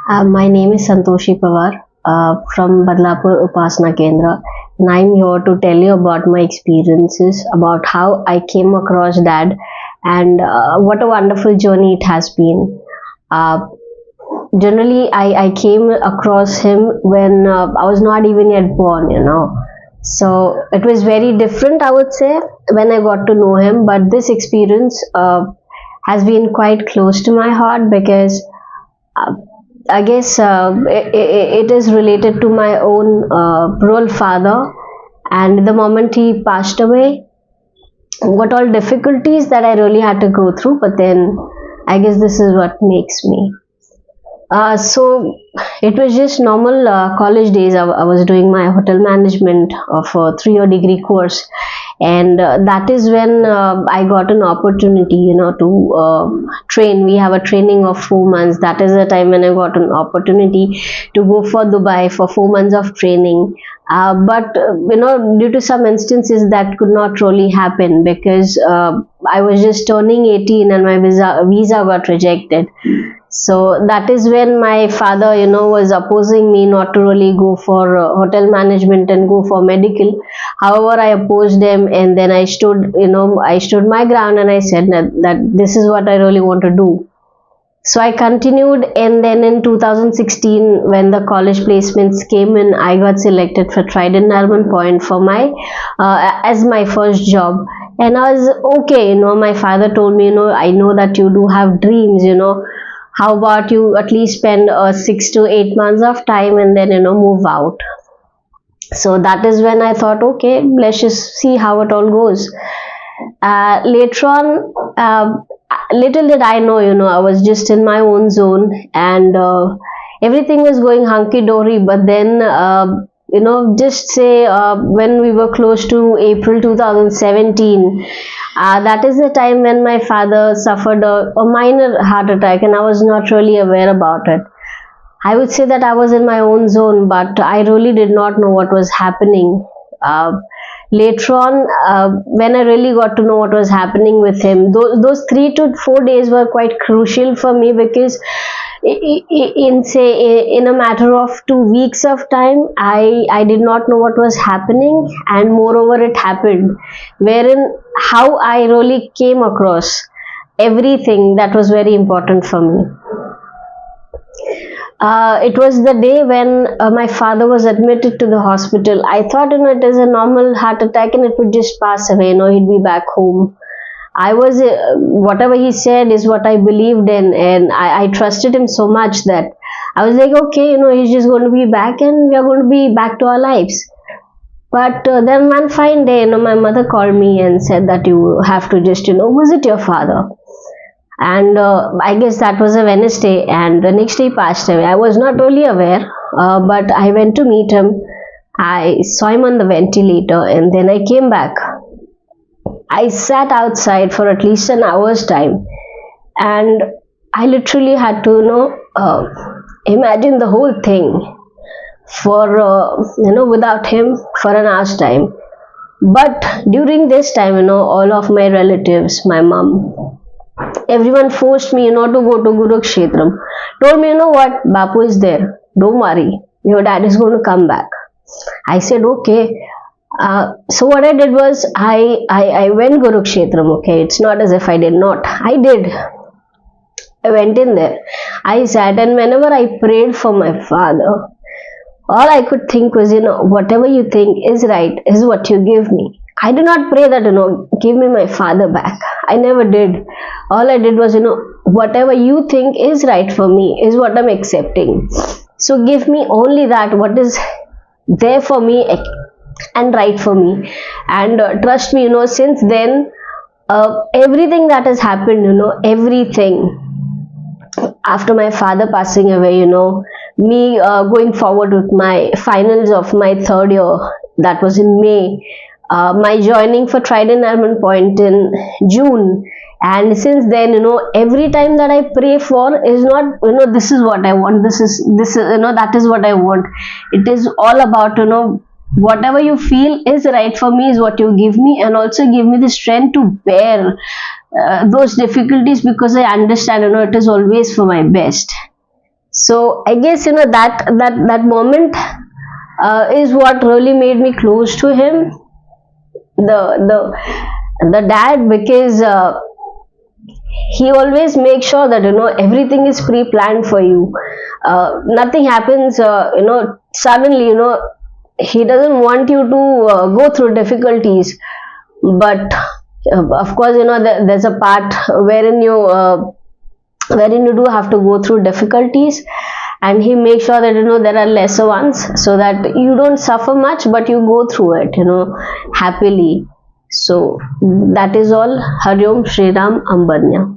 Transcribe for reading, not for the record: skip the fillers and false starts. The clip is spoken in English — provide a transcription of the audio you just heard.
My name is Santoshi Pawar from Badlapur Upasana Kendra, and I'm here to tell you about my experiences, about how I came across Dad, and what a wonderful journey it has been. Uh, Generally, I came across him when I was not even yet born. So it was very different, I would say, when I got to know him, but this experience has been quite close to my heart because uh, I guess it is related to my own role father, and the moment he passed away, what all difficulties that I really had to go through, but then I guess this is what makes me. So it was just normal college days. I was doing my hotel management of a 3-year degree course, and that is when I got an opportunity, to train. We have a training of 4 months. That is the time when I got an opportunity to go for Dubai for 4 months of training. But due to some instances that could not really happen because I was just turning 18 and my visa got rejected. So that is when my father, was opposing me not to really go for hotel management and go for medical. However, I opposed him, and then I stood my ground, and I said that this is what I really want to do. So I continued, and then in 2016, when the college placements came in, I got selected for Trident Nariman Point for my as my first job. And I was okay. My father told me, I know that you do have dreams. How about you at least spend 6 to 8 months of time and then move out. So that is when I thought, okay, let's just see how it all goes. Later on, little did I know, I was just in my own zone, and everything was going hunky-dory. But then, just say when we were close to April 2017, that is the time when my father suffered a minor heart attack, and I was not really aware about it. I would say that I was in my own zone, but I really did not know what was happening. Later on, when I really got to know what was happening with him, those 3 to 4 days were quite crucial for me because in a matter of 2 weeks of time, I did not know what was happening, and moreover it happened, wherein how I really came across everything that was very important for me. It was the day when my father was admitted to the hospital. I thought, it is a normal heart attack and it would just pass away, he'd be back home. I was, whatever he said is what I believed in, and I trusted him so much that I was like, okay, he's just going to be back and we are going to be back to our lives. But then one fine day, my mother called me and said that you have to just, visit your father. And I guess that was a Wednesday, and the next day passed away. I was not really aware, but I went to meet him. I saw him on the ventilator, and then I came back. I sat outside for at least an hour's time, and I literally had to, imagine the whole thing for, without him for an hour's time. But during this time, all of my relatives, my mom, everyone forced me, to go to Kurukshetram. Told me, what, Bapu is there. Don't worry, your dad is going to come back. I said, okay. So what I did was, I went Kurukshetram, okay. It's not as if I did not. I did. I went in there. I sat, and whenever I prayed for my father, all I could think was, whatever you think is right is what you give me. I did not pray that, give me my father back. I never did. All I did was, whatever you think is right for me is what I'm accepting. So give me only that, what is there for me and right for me. And trust me, since then, everything that has happened, everything after my father passing away, me going forward with my finals of my 3rd year, that was in May. My joining for Trident Nariman Point in June, and since then, every time that I pray for is not, this is what I want, this is that is what I want. It is all about, whatever you feel is right for me is what you give me, and also give me the strength to bear those difficulties, because I understand, it is always for my best. So I guess, that moment is what really made me close to him, the dad, because he always makes sure that everything is pre-planned for you. Nothing happens suddenly. He doesn't want you to go through difficulties, but of course, there's a part wherein you do have to go through difficulties, and he makes sure that there are lesser ones, so that you don't suffer much, but you go through it happily. So that is all. Hari Om, Shri Ram, Ambanya.